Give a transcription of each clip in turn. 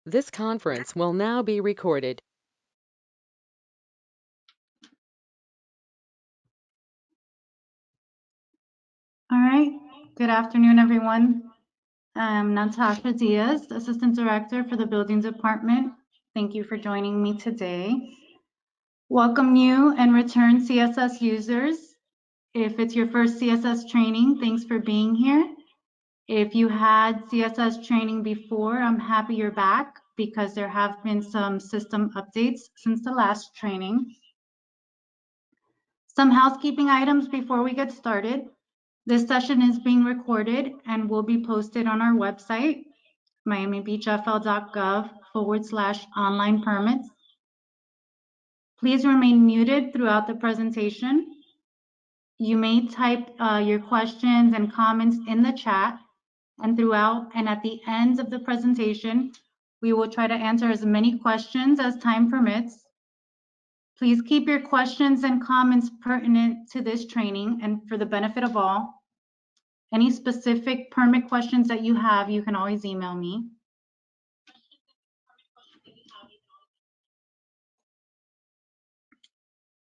This conference will now be recorded. All right. Good afternoon, everyone. I'm Natasha Diaz, Assistant Director for the Building Department. Thank you for joining me today. Welcome new and return CSS users. If it's your first CSS training, thanks for being here. If you had CSS training before, I'm happy you're back because there have been some system updates since the last training. Some housekeeping items before we get started. This session is being recorded and will be posted on our website, miamibeachfl.gov/online permits. Please remain muted throughout the presentation. You may type your questions and comments in the chat, and throughout and at the end of the presentation, we will try to answer as many questions as time permits. Please keep your questions and comments pertinent to this training and for the benefit of all. Any specific permit questions that you have, you can always email me.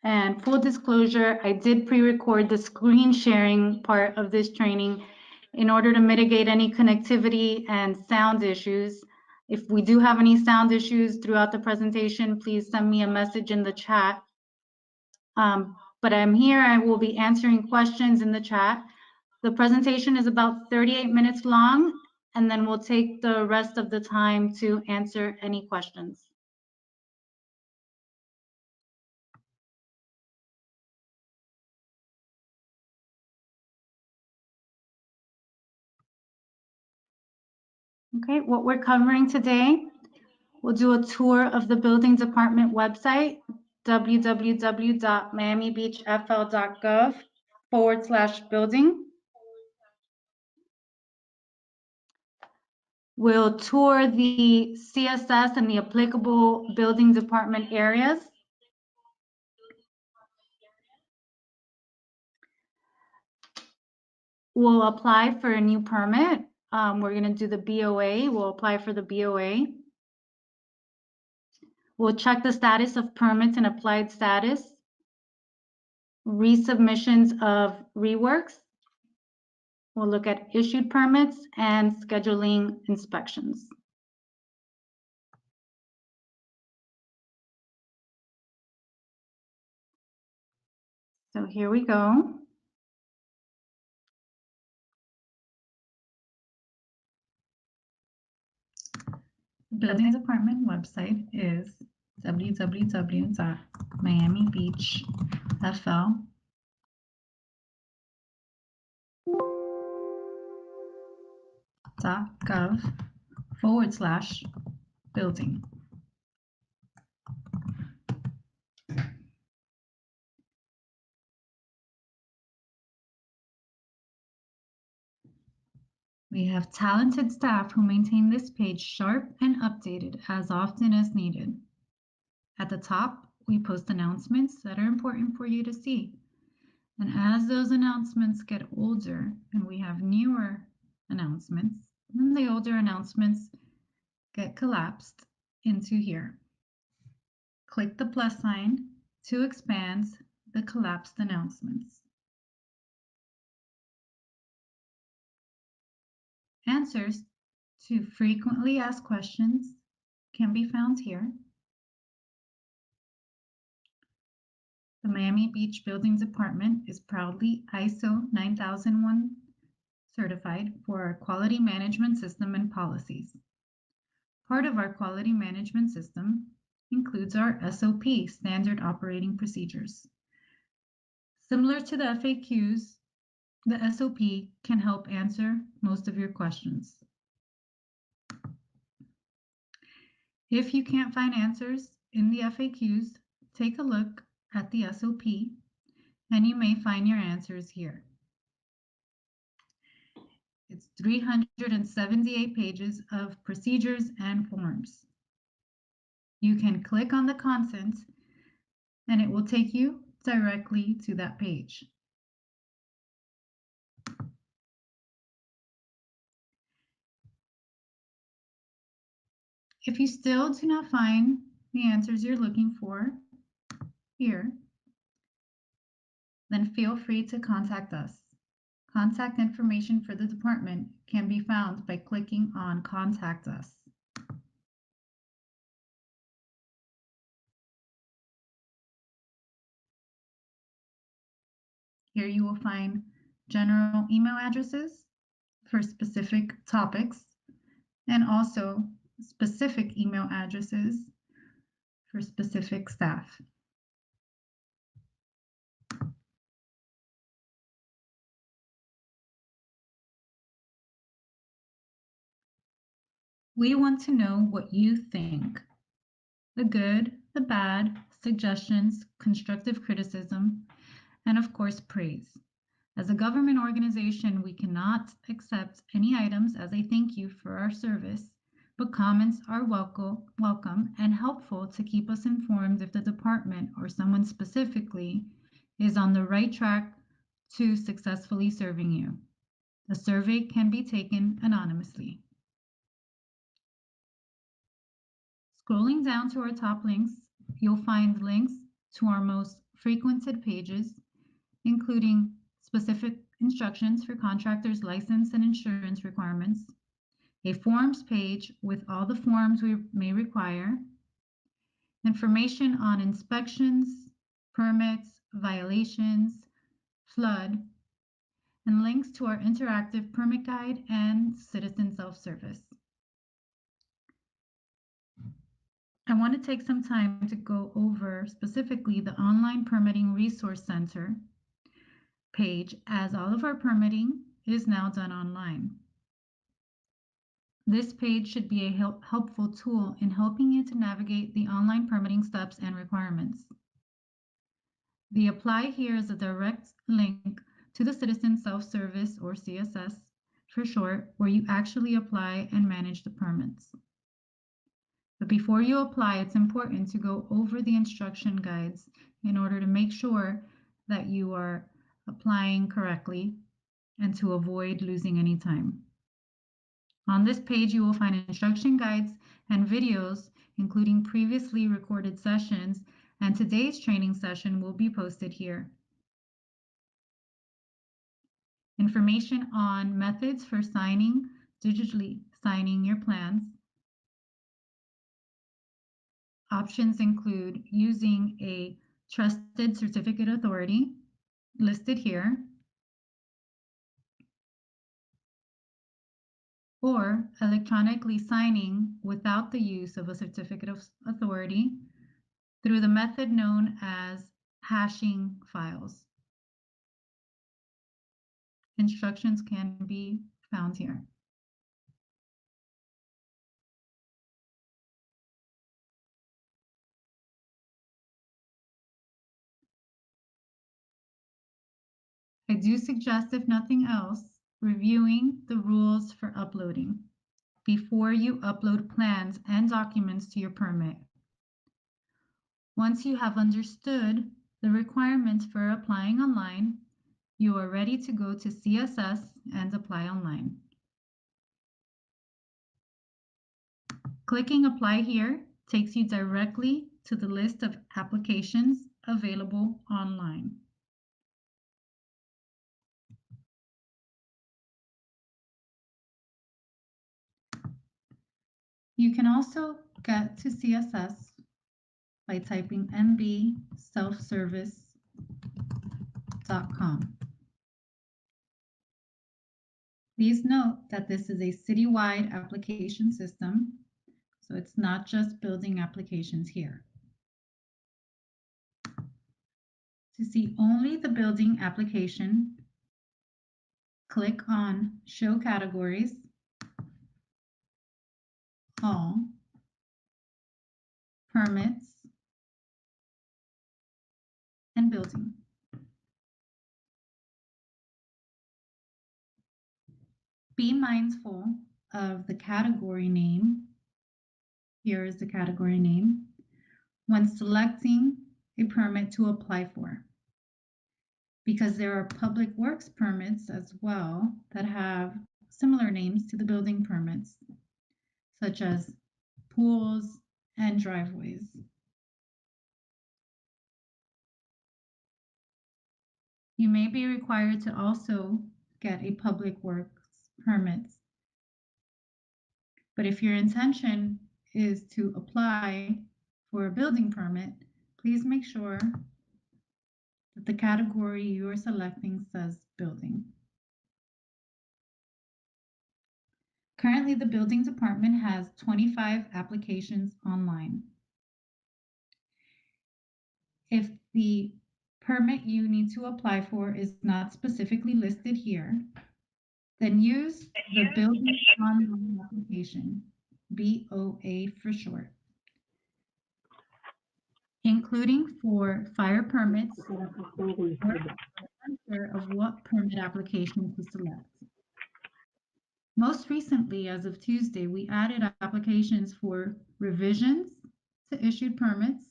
And full disclosure, I did pre-record the screen sharing part of this training in order to mitigate any connectivity and sound issues. If we do have any sound issues throughout the presentation, please send me a message in the chat. But I'm here, I will be answering questions in the chat. The presentation is about 38 minutes long, and then we'll take the rest of the time to answer any questions. Okay, what we're covering today, we'll do a tour of the building department website, www.miamibeachfl.gov/building. We'll tour the CSS and the applicable building department areas. We'll apply for a new permit. We're going to do the BOA. We'll apply for the BOA. We'll check the status of permits and applied status, resubmissions of reworks. We'll look at issued permits and scheduling inspections. So here we go. Building department website is www.miamibeachfl.gov/building. We have talented staff who maintain this page sharp and updated as often as needed. At the top, we post announcements that are important for you to see. And as those announcements get older and we have newer announcements, then the older announcements get collapsed into here. Click the plus sign to expand the collapsed announcements. Answers to frequently asked questions can be found here. The Miami Beach Building Department is proudly ISO 9001 certified for our quality management system and policies. Part of our quality management system includes our SOP, Standard Operating Procedures. Similar to the FAQs, the SOP can help answer most of your questions. If you can't find answers in the FAQs, take a look at the SOP and you may find your answers here. It's 378 pages of procedures and forms. You can click on the content and it will take you directly to that page. If you still do not find the answers you're looking for here, then feel free to contact us. Contact information for the department can be found by clicking on Contact Us. Here you will find general email addresses for specific topics and also specific email addresses for specific staff. We want to know what you think. The good, the bad, suggestions, constructive criticism, and of course, praise. As a government organization, we cannot accept any items as a thank you for our service, but comments are welcome and helpful to keep us informed if the department or someone specifically is on the right track to successfully serving you. The survey can be taken anonymously. Scrolling down to our top links, you'll find links to our most frequented pages, including specific instructions for contractors' license and insurance requirements, a forms page with all the forms we may require, information on inspections, permits, violations, flood, and links to our interactive permit guide and citizen self-service. I want to take some time to go over specifically the Online Permitting Resource Center page, as all of our permitting is now done online. This page should be a helpful tool in helping you to navigate the online permitting steps and requirements. The Apply Here is a direct link to the Citizen Self-Service, or CSS for short, where you actually apply and manage the permits. But before you apply, it's important to go over the instruction guides in order to make sure that you are applying correctly and to avoid losing any time. On this page, you will find instruction guides and videos, including previously recorded sessions, and today's training session will be posted here. Information on methods for digitally signing your plans. Options include using a trusted certificate authority, listed here, or electronically signing without the use of a certificate of authority through the method known as hashing files. Instructions can be found here. I do suggest, if nothing else, reviewing the rules for uploading before you upload plans and documents to your permit. Once you have understood the requirements for applying online, you are ready to go to CSS and apply online. Clicking Apply Here takes you directly to the list of applications available online. You can also get to CSS by typing mbselfservice.com. Please note that this is a citywide application system, so it's not just building applications here. To see only the building application, click on Show Categories, All, Permits, and Building. Be mindful of the category name. Here is the category name when selecting a permit to apply for, because there are public works permits as well that have similar names to the building permits, such as pools, and driveways. You may be required to also get a public works permit. But if your intention is to apply for a building permit, please make sure that the category you are selecting says building. Currently, the building department has 25 applications online. If the permit you need to apply for is not specifically listed here, then use the building online application, BOA for short, including for fire permits or unsure of what permit application to select. Most recently, as of Tuesday, we added applications for revisions to issued permits,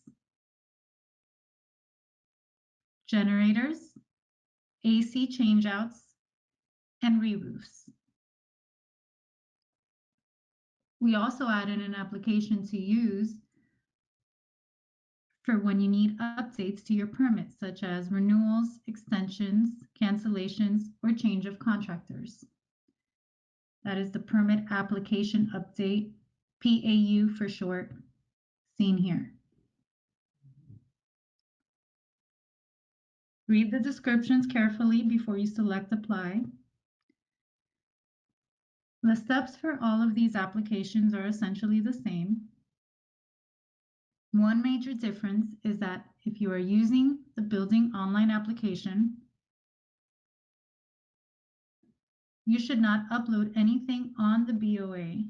generators, AC changeouts, and re-roofs. We also added an application to use for when you need updates to your permits, such as renewals, extensions, cancellations, or change of contractors. That is the permit application update, PAU for short, seen here. Read the descriptions carefully before you select apply. The steps for all of these applications are essentially the same. One major difference is that if you are using the building online application, you should not upload anything on the BOA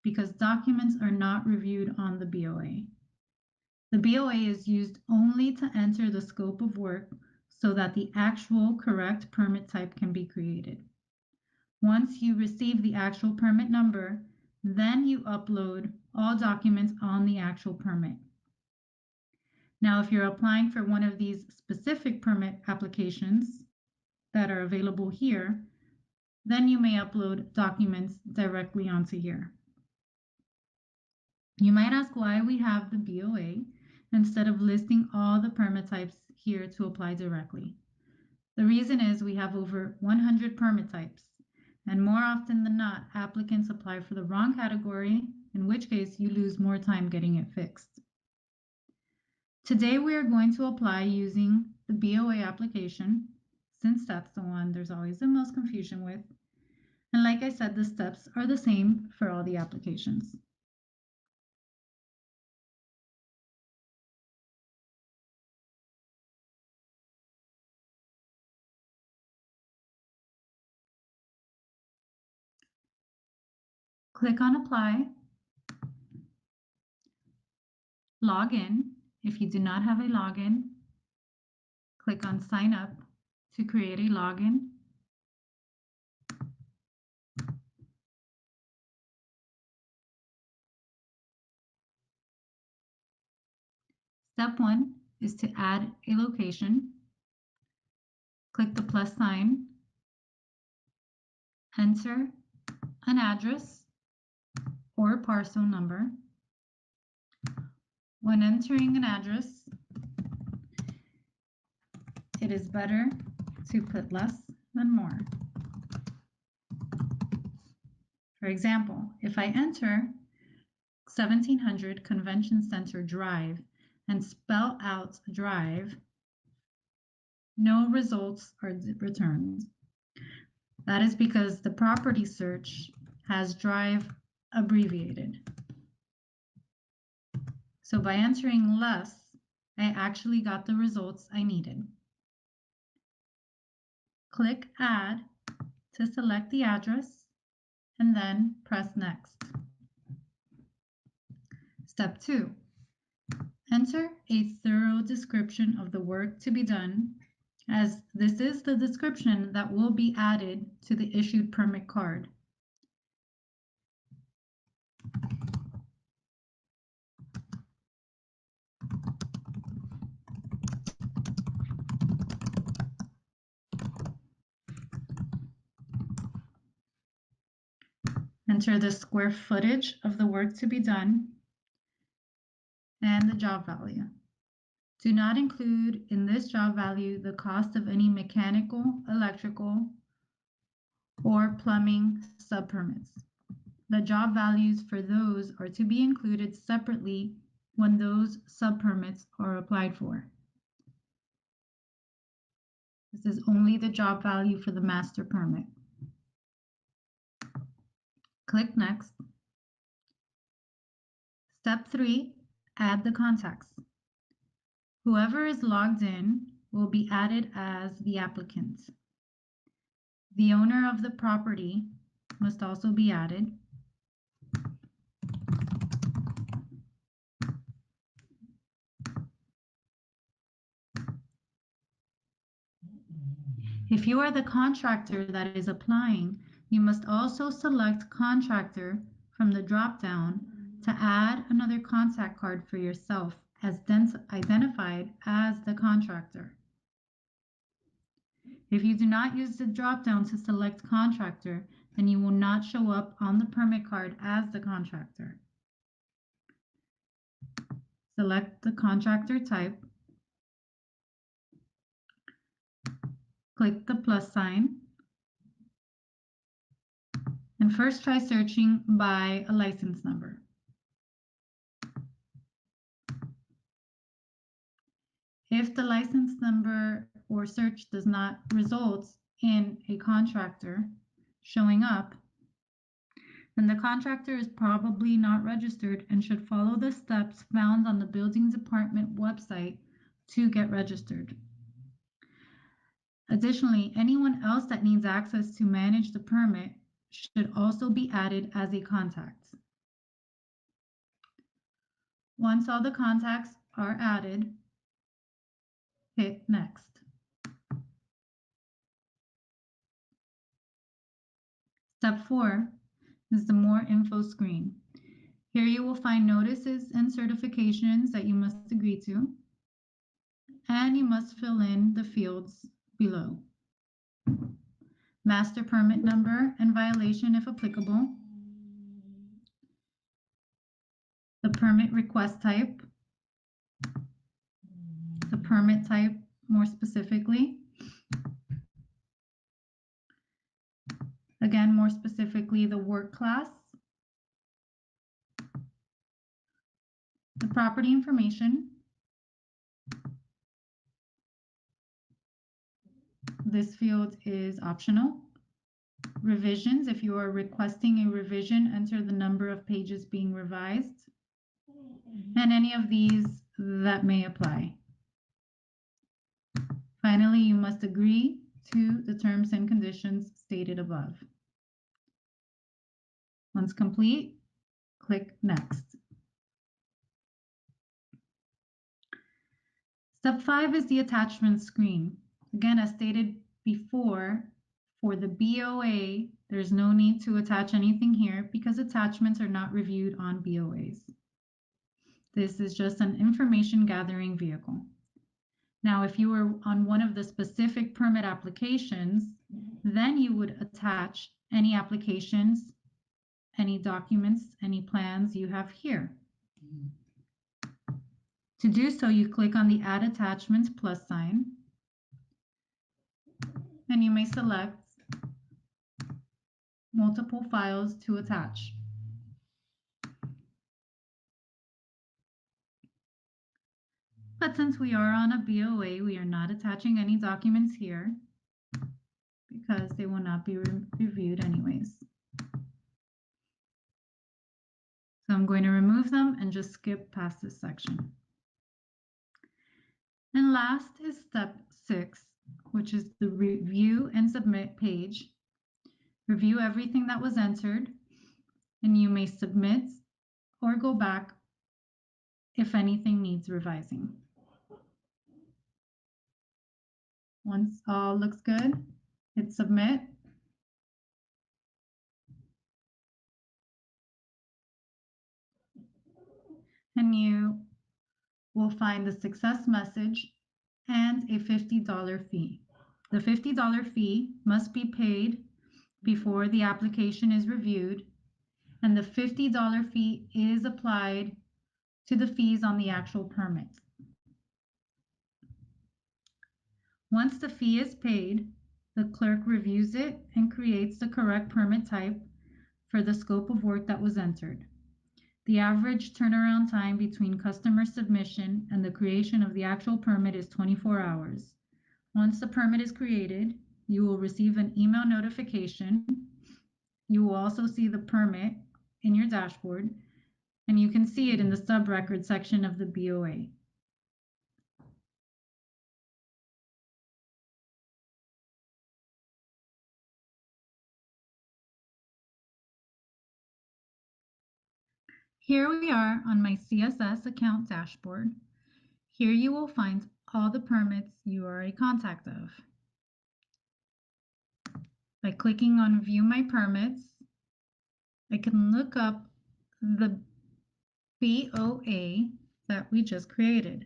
because documents are not reviewed on the BOA. The BOA is used only to enter the scope of work so that the actual correct permit type can be created. Once you receive the actual permit number, then you upload all documents on the actual permit. Now, if you're applying for one of these specific permit applications that are available here, then you may upload documents directly onto here. You might ask why we have the BOA instead of listing all the permit types here to apply directly. The reason is we have over 100 permit types, and more often than not, applicants apply for the wrong category, in which case you lose more time getting it fixed. Today we are going to apply using the BOA application, since that's the one there's always the most confusion with. And like I said, the steps are the same for all the applications. Click on apply, log in. If you do not have a login, click on sign up to create a login. Step 1 is to add a location. Click the plus sign, enter an address or parcel number. When entering an address, it is better to put less than more. For example, if I enter 1700 Convention Center Drive and spell out drive, no results are returned. That is because the property search has drive abbreviated. So by entering less, I actually got the results I needed. Click Add to select the address and then press Next. Step 2. Enter a thorough description of the work to be done, as this is the description that will be added to the issued permit card. Enter the square footage of the work to be done and the job value. Do not include in this job value the cost of any mechanical, electrical, or plumbing subpermits. The job values for those are to be included separately when those subpermits are applied for. This is only the job value for the master permit. Click Next. Step 3, add the contacts. Whoever is logged in will be added as the applicant. The owner of the property must also be added. If you are the contractor that is applying, you must also select Contractor from the drop-down to add another contact card for yourself as identified as the contractor. If you do not use the drop-down to select Contractor, then you will not show up on the permit card as the contractor. Select the contractor type. Click the plus sign. And first try searching by a license number. If the license number or search does not result in a contractor showing up, then the contractor is probably not registered and should follow the steps found on the building department website to get registered. Additionally, anyone else that needs access to manage the permit should also be added as a contact. Once all the contacts are added, hit Next. Step 4 is the More Info screen. Here you will find notices and certifications that you must agree to, and you must fill in the fields below. Master permit number and violation if applicable, the permit request type, the permit type more specifically, again more specifically the work class, the property information, this field is optional, revisions, if you are requesting a revision, enter the number of pages being revised, and any of these that may apply. Finally, you must agree to the terms and conditions stated above. Once complete, click Next. Step 5 is the attachment screen. Again, as stated before, for the BOA, there's no need to attach anything here because attachments are not reviewed on BOAs. This is just an information gathering vehicle. Now, if you were on one of the specific permit applications, then you would attach any applications, any documents, any plans you have here. To do so, you click on the Add Attachments plus sign, and you may select multiple files to attach. But since we are on a BOA, we are not attaching any documents here because they will not be reviewed anyways. So I'm going to remove them and just skip past this section. And last is step 6, which is the review and submit page. Review everything that was entered, and you may submit or go back if anything needs revising. Once all looks good, hit submit. And you will find the success message and a $50 fee. The $50 fee must be paid before the application is reviewed, and the $50 fee is applied to the fees on the actual permit. Once the fee is paid, the clerk reviews it and creates the correct permit type for the scope of work that was entered. The average turnaround time between customer submission and the creation of the actual permit is 24 hours. Once the permit is created, you will receive an email notification. You will also see the permit in your dashboard, and you can see it in the sub-record section of the BOA. Here we are on my CSS account dashboard. Here you will find all the permits you are a contact of. By clicking on View My Permits, I can look up the BOA that we just created,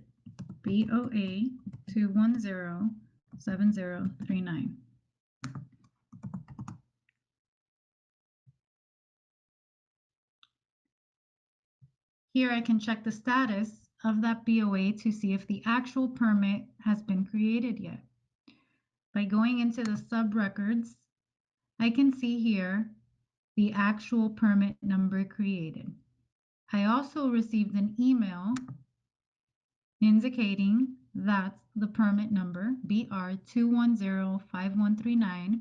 BOA 2107039. Here I can check the status of that BOA to see if the actual permit has been created yet. By going into the sub-records, I can see here the actual permit number created. I also received an email indicating that the permit number BR 2105139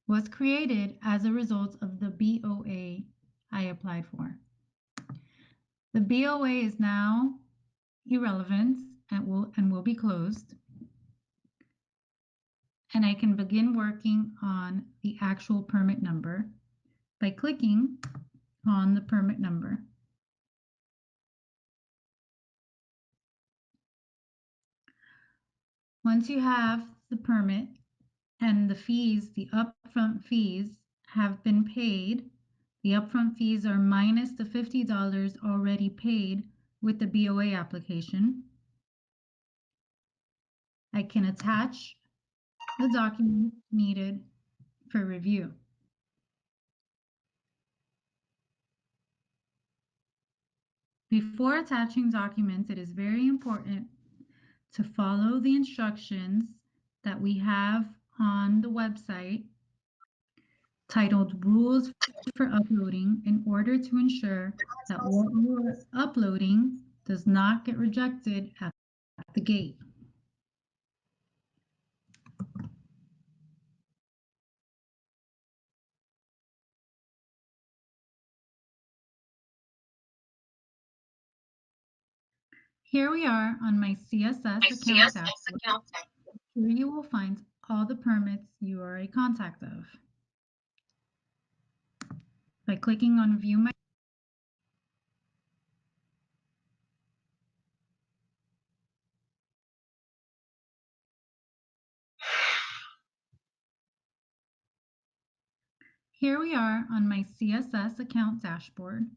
was created as a result of the BOA I applied for. The BOA is now irrelevant and will be closed. And I can begin working on the actual permit number by clicking on the permit number. Once you have the permit and the fees, the upfront fees have been paid, the upfront fees are minus the $50 already paid with the BOA application. I can attach the document needed for review. Before attaching documents, it is very important to follow the instructions that we have on the website titled Rules for Uploading in order to ensure that what you are uploading does not get rejected at the gate. Here we are on my CSS account dashboard. Here you will find all the permits you are a contact of. By clicking on View My Here we are on my CSS account dashboard.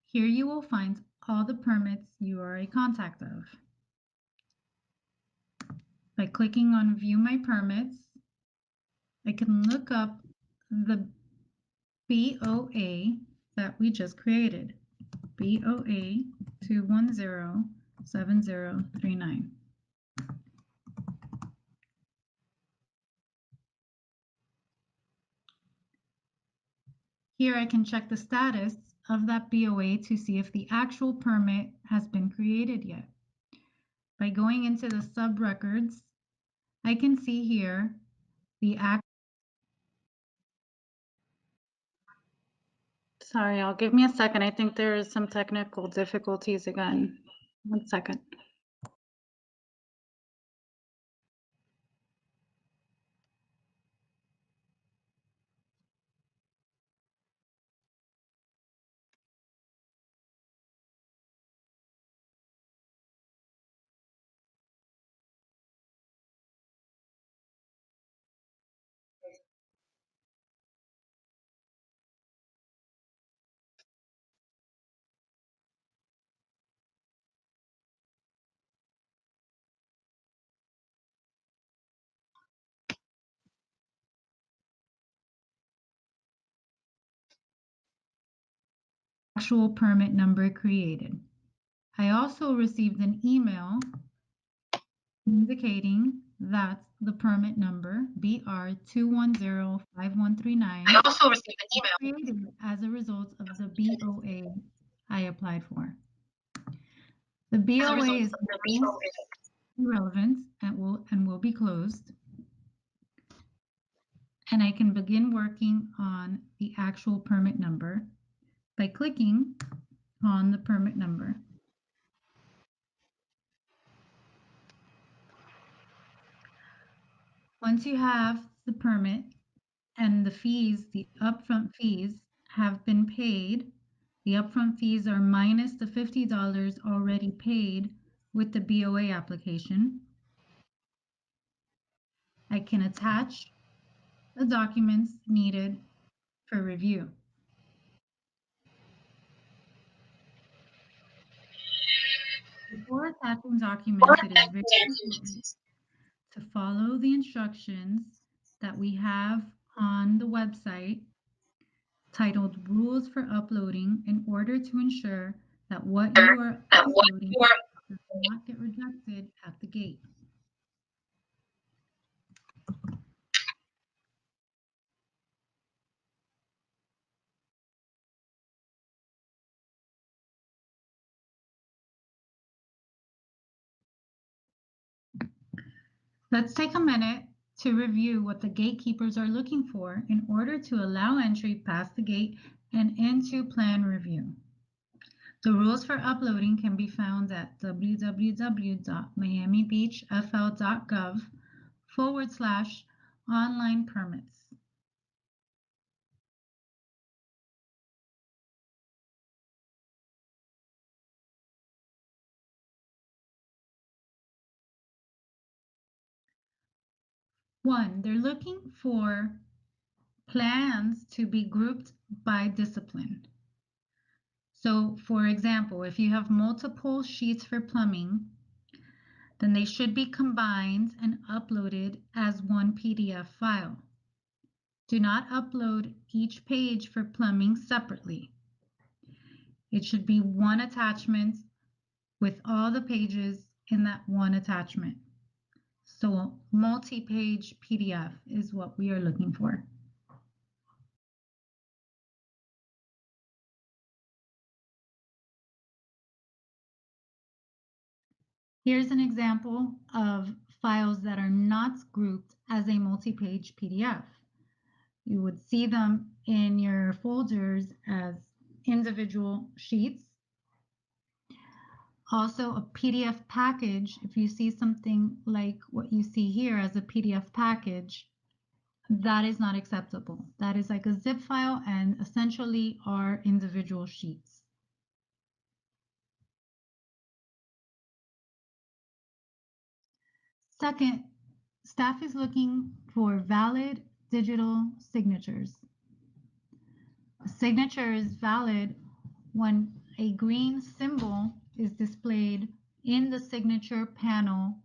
Here you will find all the permits you are a contact of. By clicking on View My Permits, I can look up the BOA that we just created, BOA 2107039. Here I can check the status of that BOA to see if the actual permit has been created yet. By going into the sub-records, I can see here the Sorry, I'll give me a second. I think there is some technical difficulties again. 1 second. Actual permit number created. I also received an email indicating that the permit number BR2105139 I also received an was email. created as a result of the BOA I applied for. The As a BOA result is of the BOA. irrelevant and will be closed. And I can begin working on the actual permit number by clicking on the permit number. Once you have the permit and the fees, the upfront fees have been paid, the upfront fees are minus the $50 already paid with the BOA application. I can attach the documents needed for review. Before attaching documents, it is very important to follow the instructions that we have on the website titled Rules for Uploading in order to ensure that what you are That what uploading you are does not get rejected at the gate. Let's take a minute to review what the gatekeepers are looking for in order to allow entry past the gate and into plan review. The rules for uploading can be found at www.miamibeachfl.gov/online permits. One, they're looking for plans to be grouped by discipline. So, for example, if you have multiple sheets for plumbing, then they should be combined and uploaded as one PDF file. Do not upload each page for plumbing separately. It should be one attachment with all the pages in that one attachment. So multi-page PDF is what we are looking for. Here's an example of files that are not grouped as a multi-page PDF. You would see them in your folders as individual sheets. Also, a PDF package, if you see something like what you see here as a PDF package, that is not acceptable. That is like a zip file and essentially are individual sheets. Second, staff is looking for valid digital signatures. A signature is valid when a green symbol is displayed in the signature panel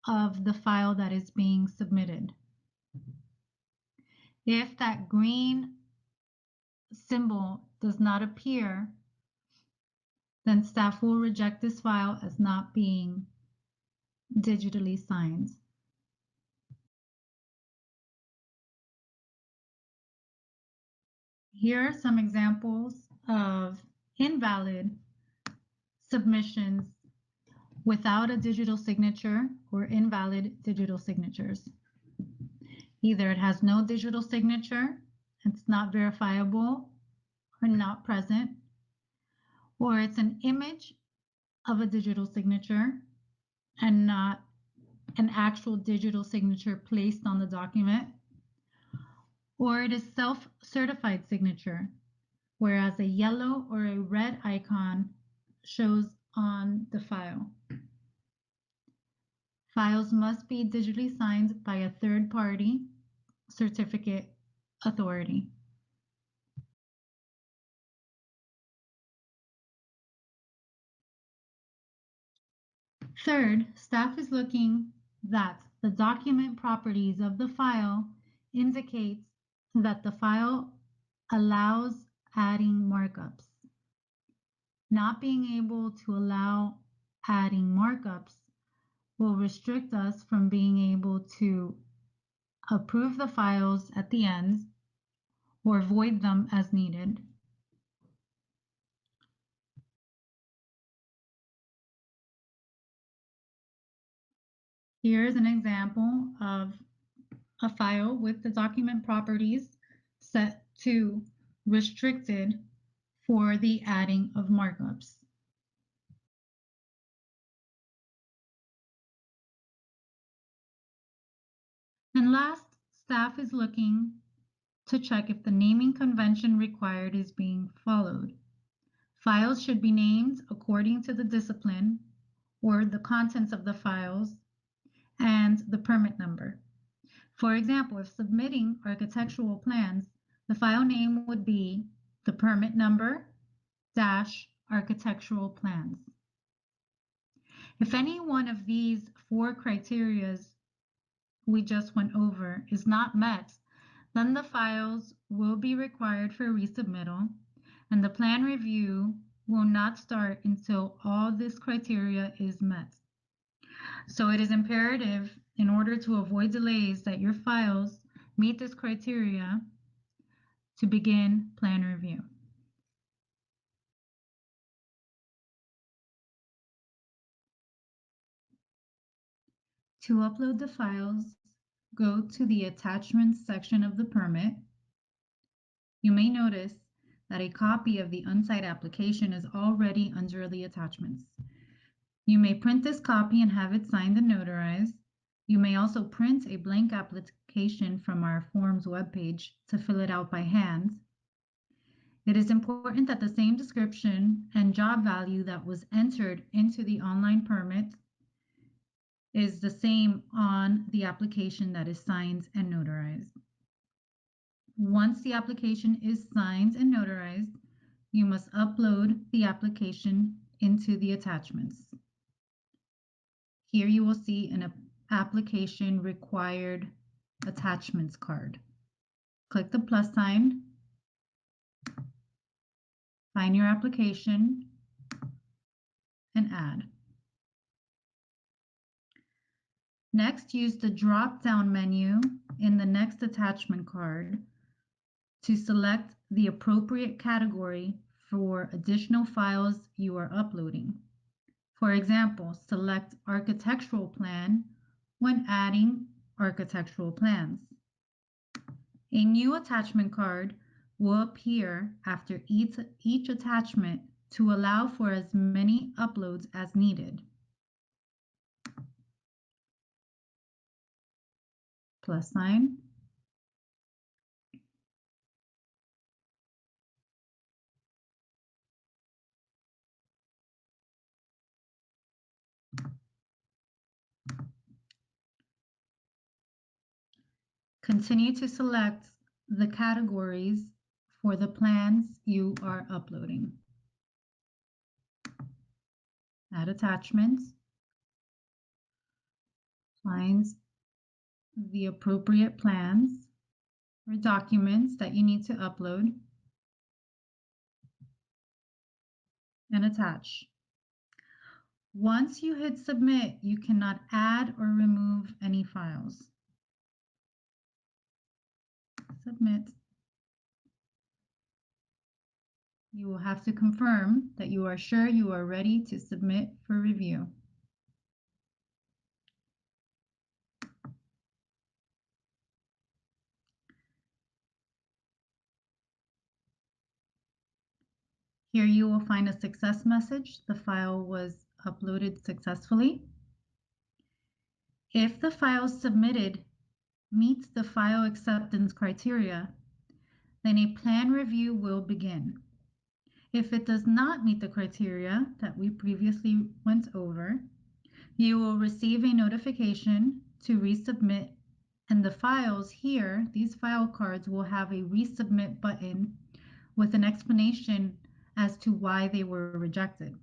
of the file that is being submitted. If that green symbol does not appear, then staff will reject this file as not being digitally signed. Here are some examples of invalid submissions without a digital signature or invalid digital signatures. Either it has no digital signature, it's not verifiable or not present, or it's an image of a digital signature and not an actual digital signature placed on the document, or it is self-certified signature, whereas a yellow or a red icon shows on the file. Files must be digitally signed by a third-party certificate authority. Third, staff is looking that the document properties of the file indicates that the file allows adding markups. Not being able to allow adding markups will restrict us from being able to approve the files at the end or void them as needed. Here's an example of a file with the document properties set to restricted for the adding of markups. And last, staff is looking to check if the naming convention required is being followed. Files should be named according to the discipline or the contents of the files and the permit number. For example, if submitting architectural plans, the file name would be the permit number dash architectural plans. If any one of these four criterias we just went over is not met, then the files will be required for resubmittal, and the plan review will not start until all this criteria is met. So it is imperative, in order to avoid delays, that your files meet this criteria to begin plan review. To upload the files, go to the Attachments section of the permit. You may notice that a copy of the on-site application is already under the attachments. You may print this copy and have it signed and notarized. You may also print a blank application from our forms webpage to fill it out by hand. It is important that the same description and job value that was entered into the online permit is the same on the application that is signed and notarized. Once the application is signed and notarized, you must upload the application into the attachments. Here you will see an application required attachments card. Click the plus sign, find your application, and add. Next, use the drop-down menu in the next attachment card to select the appropriate category for additional files you are uploading. For example, select Architectural Plan when adding architectural plans. A new attachment card will appear after each attachment to allow for as many uploads as needed. Plus sign. Continue to select the categories for the plans you are uploading. Add attachments. Find the appropriate plans or documents that you need to upload and attach. Once you hit submit, you cannot add or remove any files. Submit. You will have to confirm that you are sure you are ready to submit for review. Here you will find a success message. The file was uploaded successfully. If the file submitted meets the file acceptance criteria, then a plan review will begin. If it does not meet the criteria that we previously went over, you will receive a notification to resubmit, and the files here, these file cards, will have a resubmit button with an explanation as to why they were rejected.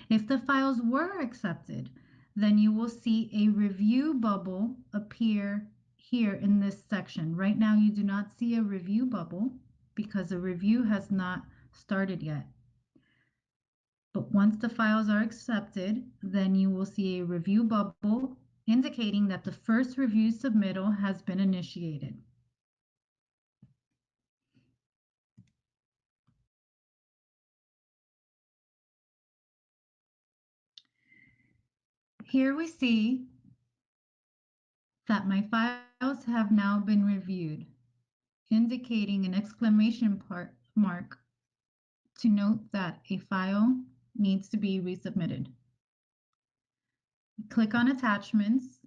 If the files were accepted, then you will see a review bubble appear here in this section. Right now, you do not see a review bubble because the review has not started yet. But once the files are accepted, then you will see a review bubble indicating that the first review submittal has been initiated. Here we see that my files have now been reviewed, indicating an exclamation mark to note that a file needs to be resubmitted. Click on Attachments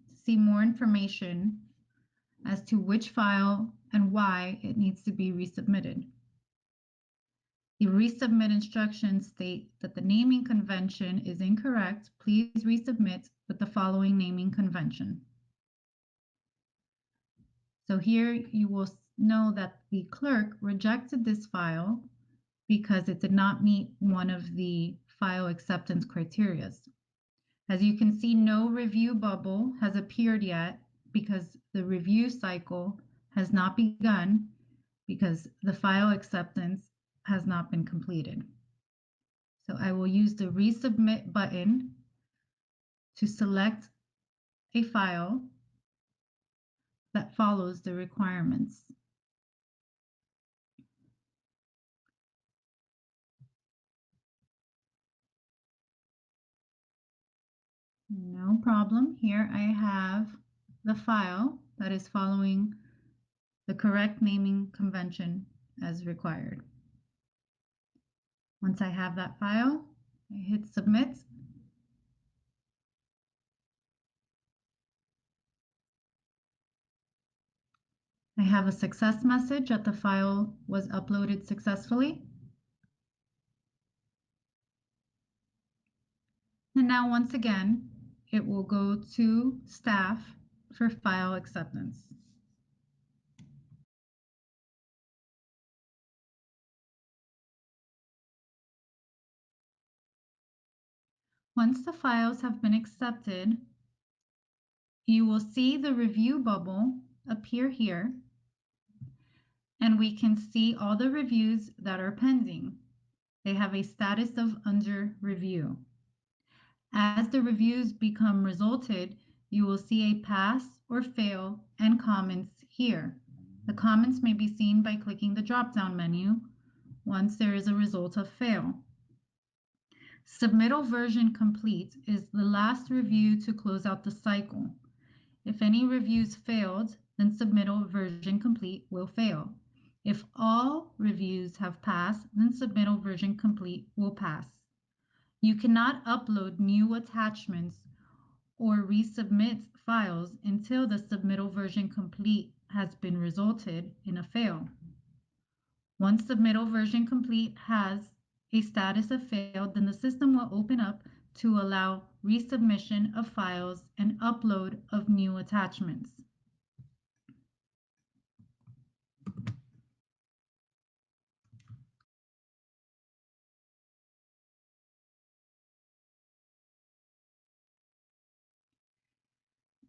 to see more information as to which file and why it needs to be resubmitted. The resubmit instructions state that the naming convention is incorrect. Please resubmit with the following naming convention. So here you will know that the clerk rejected this file because it did not meet one of the file acceptance criteria. As you can see, no review bubble has appeared yet because the review cycle has not begun because the file acceptance has not been completed. So I will use the resubmit button to select a file that follows the requirements. No problem. Here I have the file that is following the correct naming convention as required. Once I have that file, I hit submit. I have a success message that the file was uploaded successfully. And now once again, it will go to staff for file acceptance. Once the files have been accepted, you will see the review bubble appear here, and we can see all the reviews that are pending. They have a status of under review. As the reviews become resulted, you will see a pass or fail and comments here. The comments may be seen by clicking the drop-down menu once there is a result of fail. Submittal version complete is the last review to close out the cycle. If any reviews failed, then submittal version complete will fail. If all reviews have passed, then submittal version complete will pass. You cannot upload new attachments or resubmit files until the submittal version complete has been resulted in a fail. Once submittal version complete has a status of failed, then the system will open up to allow resubmission of files and upload of new attachments.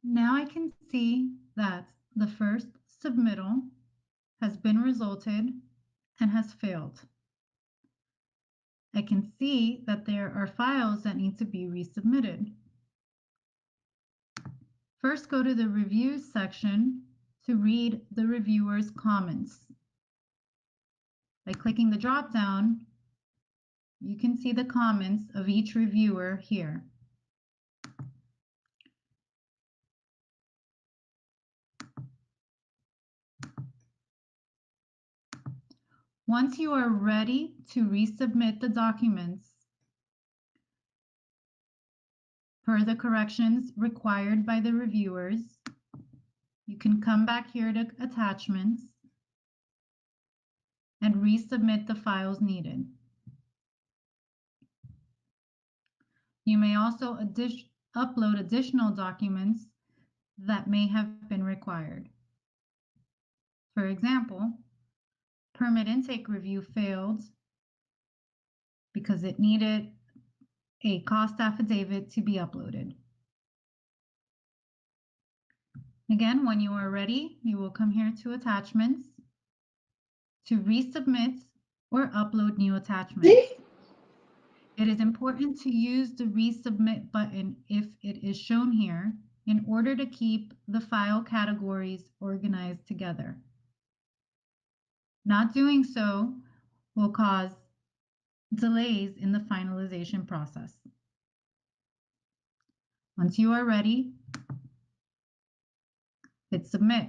Now I can see that the first submittal has been resulted and has failed. I can see that there are files that need to be resubmitted. First, go to the reviews section to read the reviewer's comments. By clicking the drop-down, you can see the comments of each reviewer here. Once you are ready to resubmit the documents per the corrections required by the reviewers, you can come back here to Attachments and resubmit the files needed. You may also upload additional documents that may have been required. For example, permit intake review failed because it needed a cost affidavit to be uploaded. Again, when you are ready, you will come here to Attachments to resubmit or upload new attachments. It is important to use the resubmit button if it is shown here in order to keep the file categories organized together. Not doing so will cause delays in the finalization process. Once you are ready, hit submit.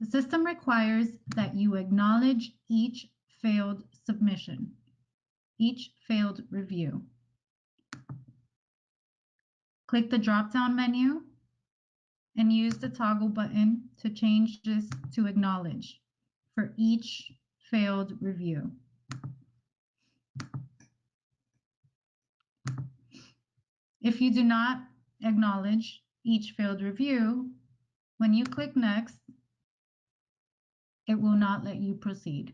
The system requires that you acknowledge each failed submission, each failed review. Click the drop-down menu and use the toggle button to change this to acknowledge for each failed review. If you do not acknowledge each failed review, when you click next, it will not let you proceed.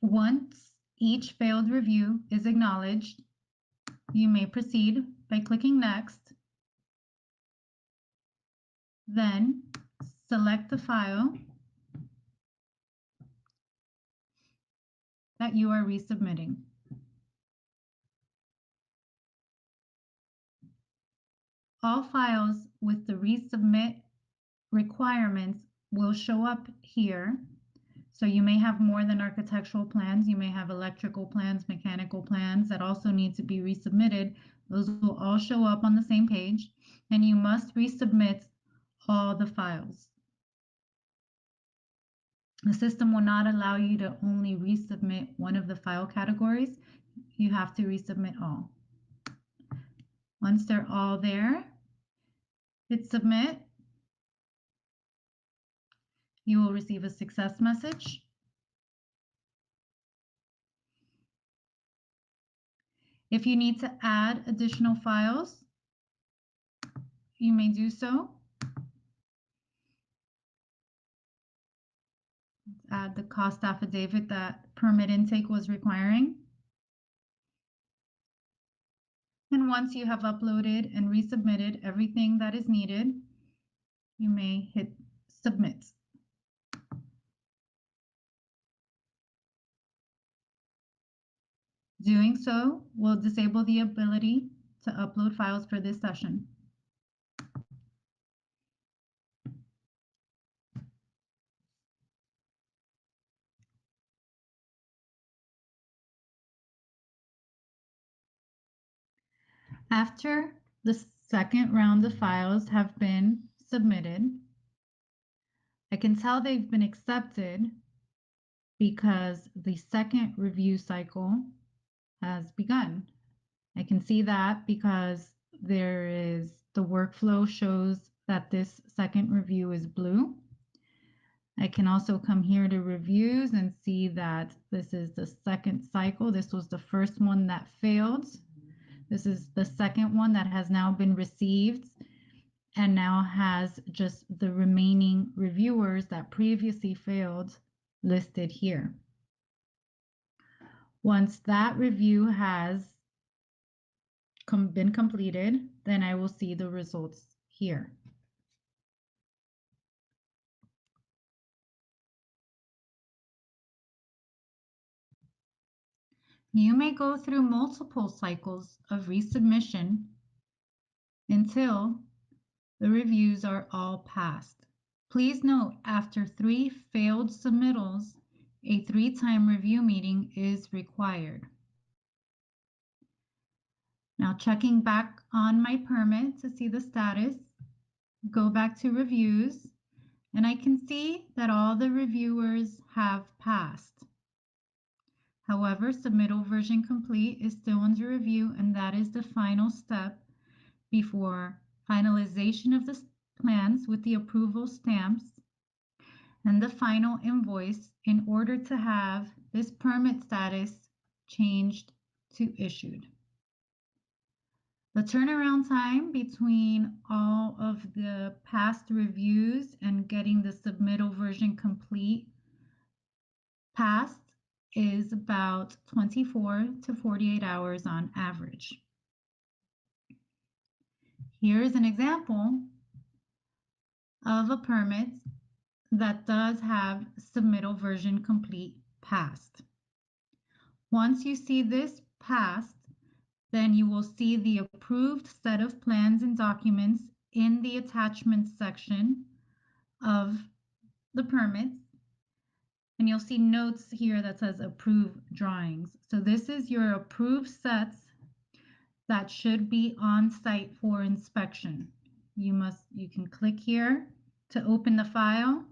Once each failed review is acknowledged, you may proceed by clicking next. Then select the file that you are resubmitting. All files with the resubmit requirements will show up here. So you may have more than architectural plans. You may have electrical plans, mechanical plans that also need to be resubmitted. Those will all show up on the same page, and you must resubmit all the files. The system will not allow you to only resubmit one of the file categories. You have to resubmit all. Once they're all there, hit submit. You will receive a success message. If you need to add additional files, you may do so. Add the cost affidavit that permit intake was requiring. And once you have uploaded and resubmitted everything that is needed, you may hit submit. Doing so will disable the ability to upload files for this session. After the second round of files have been submitted, I can tell they've been accepted because the second review cycle has begun. I can see that because the workflow shows that this second review is blue. I can also come here to reviews and see that this is the second cycle. This was the first one that failed. This is the second one that has now been received and now has just the remaining reviewers that previously failed listed here. Once that review has been completed, then I will see the results here. You may go through multiple cycles of resubmission until the reviews are all passed. Please note, after 3 failed submittals, a 3-time review meeting is required. Now, checking back on my permit to see the status, go back to reviews, and I can see that all the reviewers have passed. However, submittal version complete is still under review, and that is the final step before finalization of the plans with the approval stamps and the final invoice in order to have this permit status changed to issued. The turnaround time between all of the past reviews and getting the submittal version complete passed is about 24 to 48 hours on average. Here is an example of a permit that does have submittal version complete passed. Once you see this passed, then you will see the approved set of plans and documents in the attachments section of the permits. And you'll see notes here that says approved drawings. So this is your approved sets that should be on site for inspection. You can click here to open the file,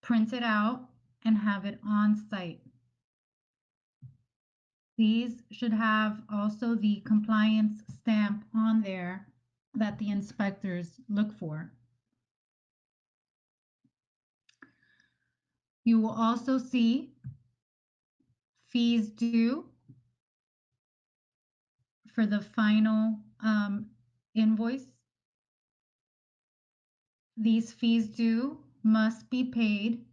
print it out, and have it on site. These should have also the compliance stamp on there that the inspectors look for. You will also see fees due for the final invoice. These fees due must be paid.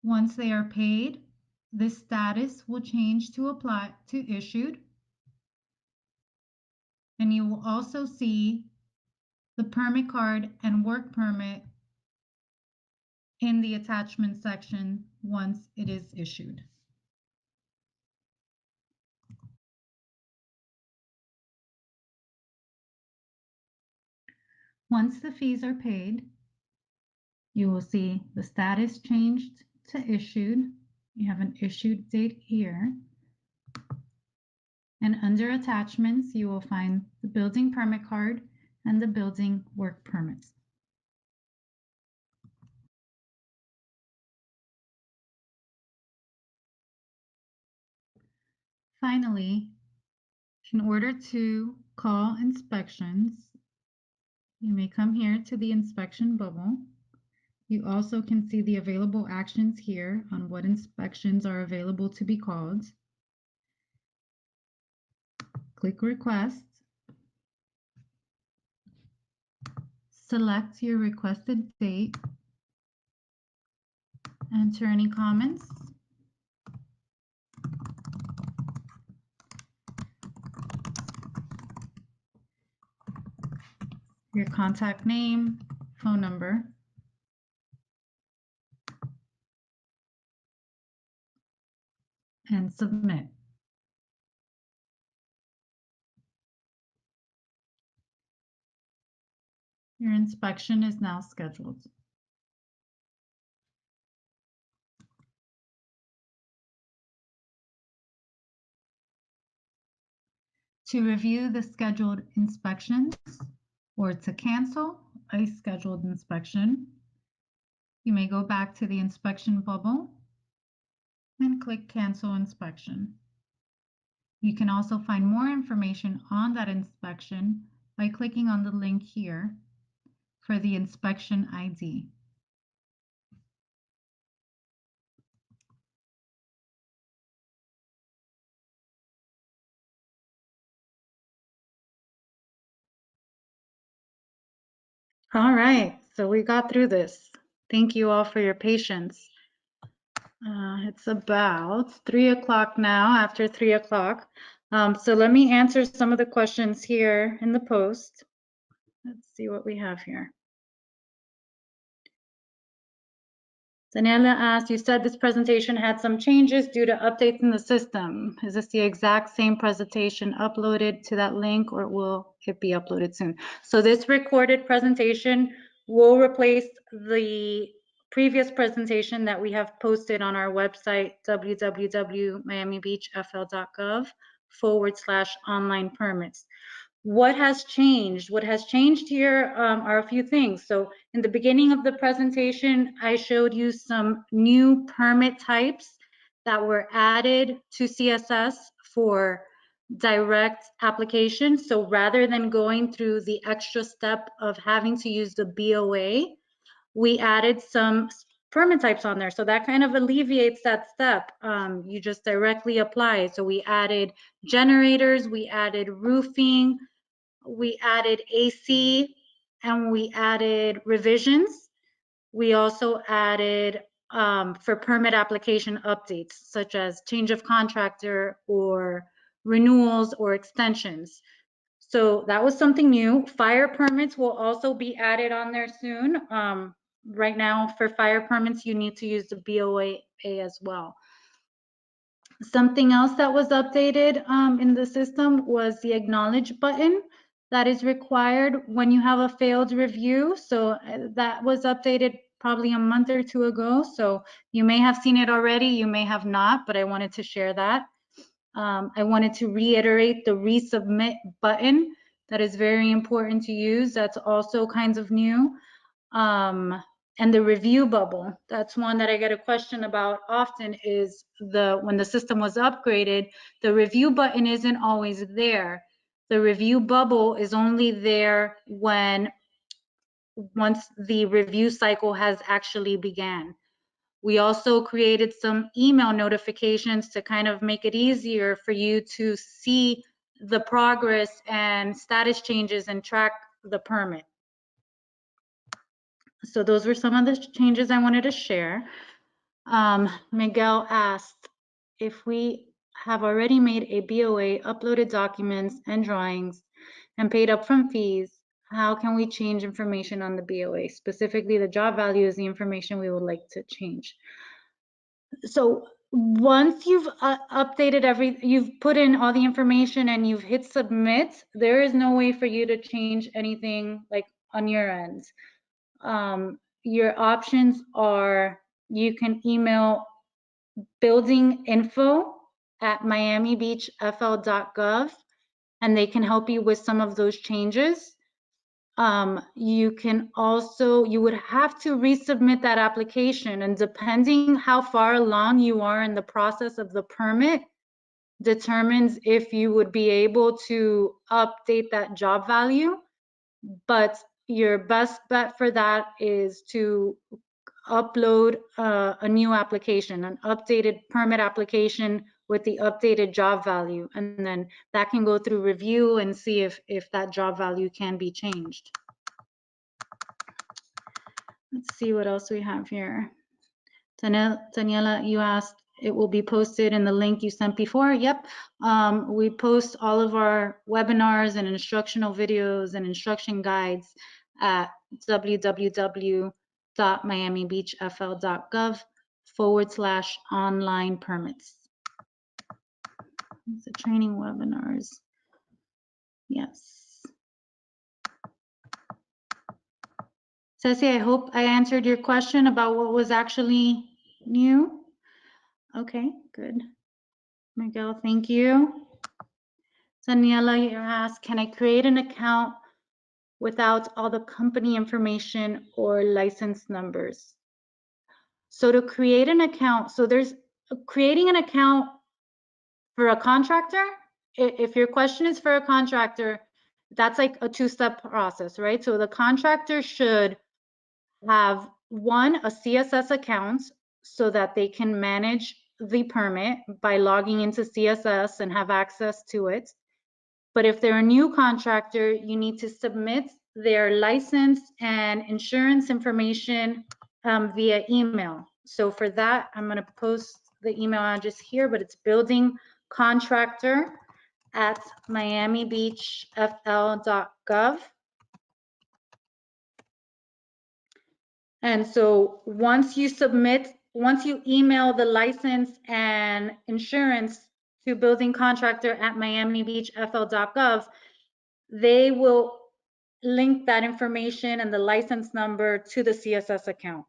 Once they are paid, the status will change to apply to issued. And you will also see the permit card and work permit in the attachment section once it is issued. Once the fees are paid, you will see the status changed to issued. You have an issued date here. And under attachments, you will find the building permit card and the building work permits. Finally, in order to call inspections, you may come here to the inspection bubble. You also can see the available actions here on what inspections are available to be called. Click Request. Select your requested date. Enter any comments. Your contact name, phone number. And submit. Your inspection is now scheduled. To review the scheduled inspections or to cancel a scheduled inspection, you may go back to the inspection bubble and click Cancel Inspection. You can also find more information on that inspection by clicking on the link here for the inspection ID. All right, so we got through this. Thank you all for your patience. It's about 3 o'clock now, after 3 o'clock. So let me answer some of the questions here in the post. Let's see what we have here. Daniela asked, you said this presentation had some changes due to updates in the system. Is this the exact same presentation uploaded to that link, or will it be uploaded soon? So this recorded presentation will replace the previous presentation that we have posted on our website, www.miamibeachfl.gov/online permits. What has changed? What has changed here are a few things. So in the beginning of the presentation, I showed you some new permit types that were added to CSS for direct application. So rather than going through the extra step of having to use the BOA, we added some permit types on there. So that kind of alleviates that step. You just directly apply. So we added generators, we added roofing, we added AC, and we added revisions. We also added for permit application updates, such as change of contractor or renewals or extensions. So that was something new. Fire permits will also be added on there soon. Right now for fire permits, you need to use the BOA as well. Something else that was updated in the system was the acknowledge button that is required when you have a failed review. So that was updated probably a month or two ago. So you may have seen it already, you may have not, but I wanted to share that. I wanted to reiterate the resubmit button. That is very important to use. That's also kinds of new. And the review bubble, that's one that I get a question about often, is when the system was upgraded, the review button isn't always there. The review bubble is only there once the review cycle has actually began. We also created some email notifications to kind of make it easier for you to see the progress and status changes and track the permit. So those were some of the changes I wanted to share. Miguel asked if we have already made a BOA, uploaded documents and drawings, and paid upfront fees, how can we change information on the BOA? Specifically, the job value is the information we would like to change. So once you've updated you've put in all the information and you've hit submit, there is no way for you to change anything like on your end. Your options are, you can email buildinginfo@miamibeachfl.gov and they can help you with some of those changes. You can also, you would have to resubmit that application, and depending how far along you are in the process of the permit determines if you would be able to update that job value. But your best bet for that is to upload a new application, an updated permit application with the updated job value, and then that can go through review and see if that job value can be changed. Let's see what else we have here. Daniela, you asked, it will be posted in the link you sent before. Yep, we post all of our webinars and instructional videos and instruction guides at www.miamibeachfl.gov/online permits. It's the training webinars. Yes. Ceci, I hope I answered your question about what was actually new. Okay, good. Miguel, thank you. Daniela, you asked, can I create an account without all the company information or license numbers? So to create an account, so there's creating an account for a contractor. If your question is for a contractor, that's like a two-step process, right? So the contractor should have one, a CSS account so that they can manage the permit by logging into CSS and have access to it. But if they're a new contractor, you need to submit their license and insurance information via email. So for that, I'm going to post the email address here, but it's buildingcontractor@miamibeachfl.gov. And so once you email the license and insurance to buildingcontractor@miamibeachfl.gov, they will link that information and the license number to the CSS account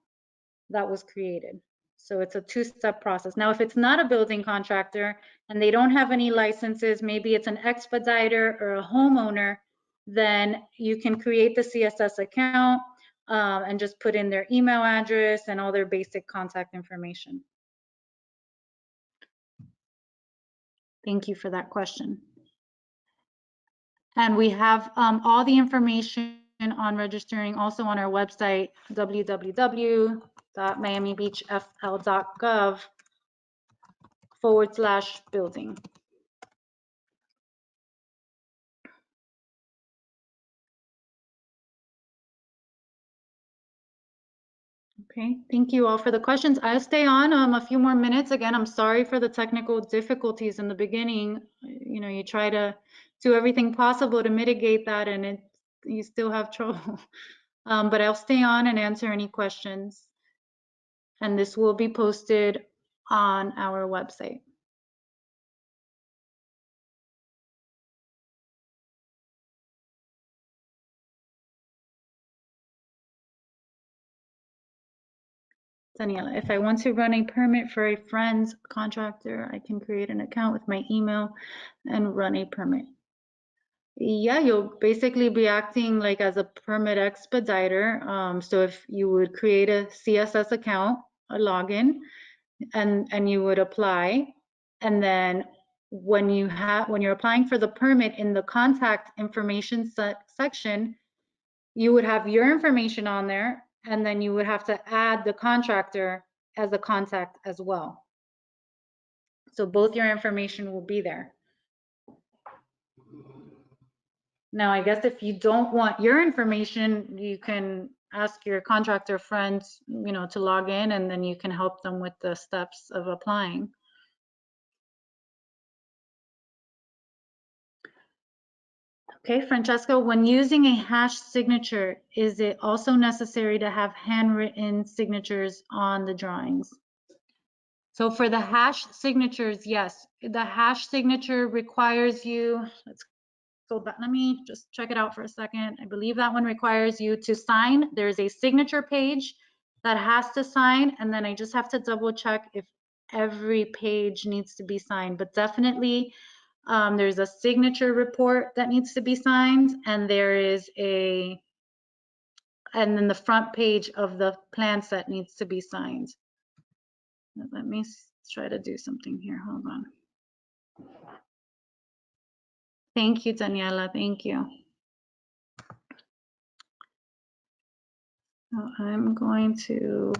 that was created. So it's a two-step process. Now, if it's not a building contractor and they don't have any licenses, maybe it's an expediter or a homeowner, then you can create the CSS account and just put in their email address and all their basic contact information. Thank you for that question. And we have all the information on registering also on our website, www.miamibeachfl.gov/building. Okay, thank you all for the questions. I'll stay on a few more minutes. Again, I'm sorry for the technical difficulties in the beginning. You know, you try to do everything possible to mitigate that, and you still have trouble. But I'll stay on and answer any questions. And this will be posted on our website. Daniela, if I want to run a permit for a friend's contractor, I can create an account with my email and run a permit. Yeah, you'll basically be acting like as a permit expediter. So if you would create a CSS account, a login, and you would apply, and then when you're applying for the permit, in the contact information section, you would have your information on there, and then you would have to add the contractor as a contact as well. So both your information will be there. Now, I guess if you don't want your information, you can ask your contractor friends, to log in, and then you can help them with the steps of applying. Okay, Francesca, when using a hash signature, is it also necessary to have handwritten signatures on the drawings? So for the hash signatures, yes, the hash signature requires you, let's go back, let me just check it out for a second. I believe that one requires you to sign. There's a signature page that has to sign, and then I just have to double check if every page needs to be signed, but definitely there's a signature report that needs to be signed, and and then the front page of the plan set needs to be signed. Let me try to do something here. Hold on. Thank you, Daniela. Thank you. So I'm going to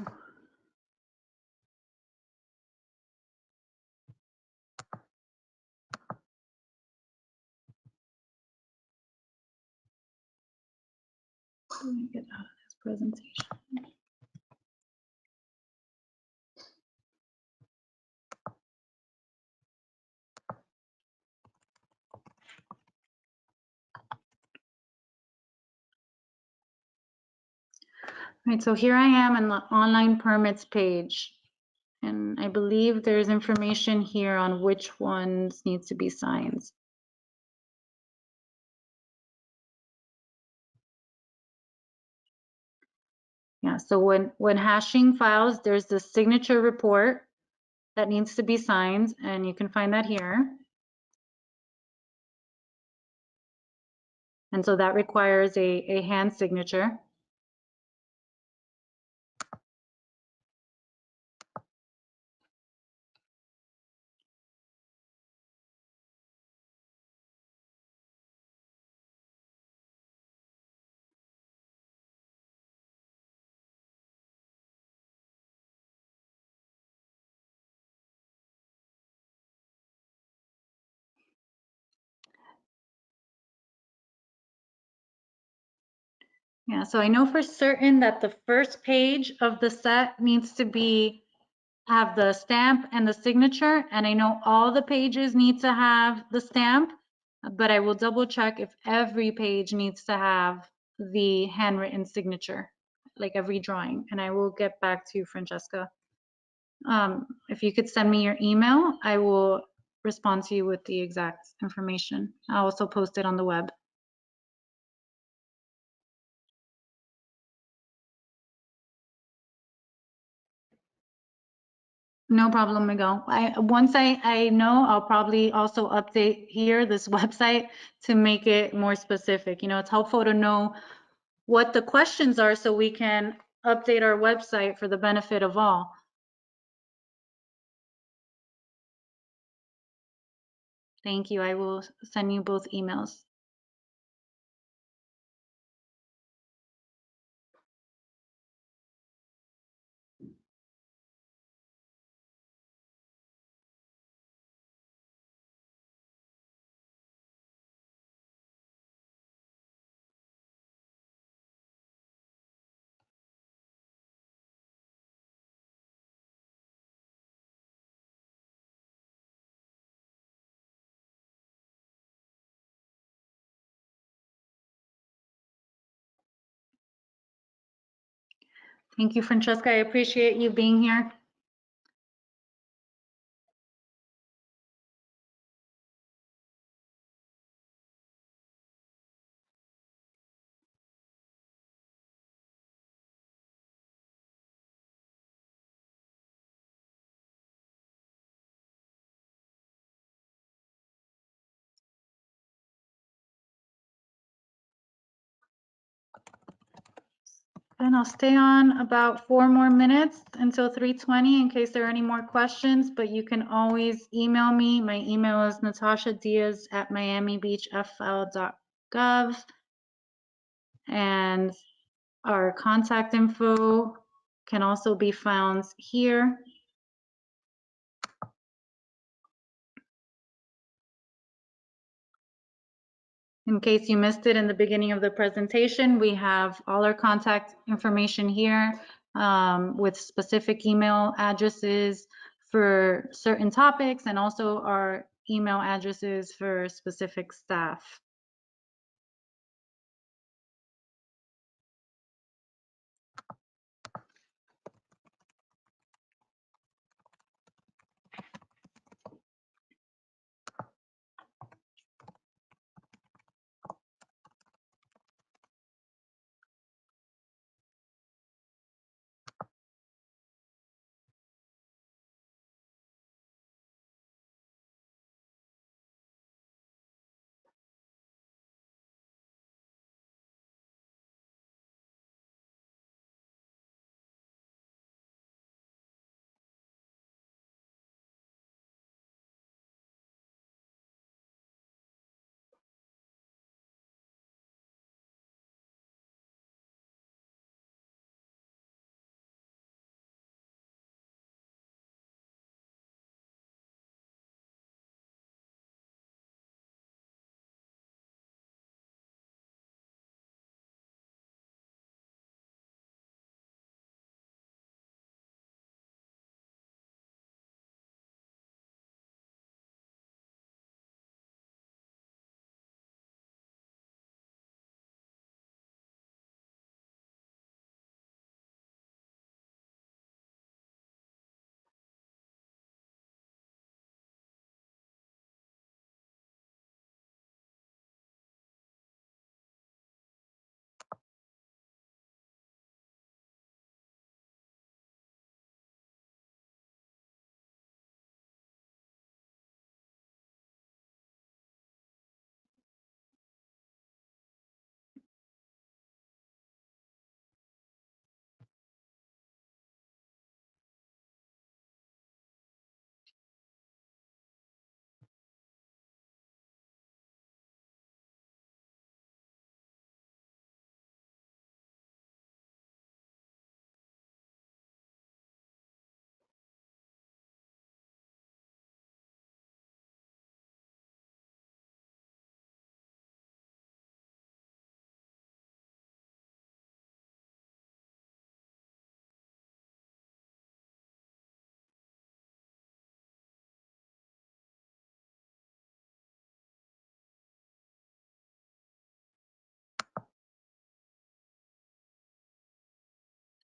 let me get out of this presentation. Right, so here I am in the online permits page, and I believe there's information here on which ones need to be signed. Yeah, so when hashing files, there's the signature report that needs to be signed, and you can find that here. And so that requires a hand signature. Yeah, so I know for certain that the first page of the set needs to have the stamp and the signature, and I know all the pages need to have the stamp, but I will double check if every page needs to have the handwritten signature, like every drawing, and I will get back to you, Francesca. If you could send me your email, I will respond to you with the exact information. I'll also post it on the web. No problem, Miguel. Once I know, I'll probably also update here this website to make it more specific. It's helpful to know what the questions are so we can update our website for the benefit of all. Thank you. I will send you both emails. Thank you, Francesca. I appreciate you being here. And I'll stay on about 4 more minutes until 3:20 in case there are any more questions, but you can always email me. My email is natashadiaz@miamibeachfl.gov. And our contact info can also be found here. In case you missed it in the beginning of the presentation, we have all our contact information here with specific email addresses for certain topics and also our email addresses for specific staff.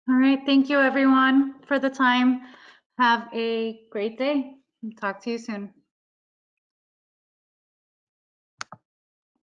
All right, thank you everyone for the time. Have a great day. Talk to you soon.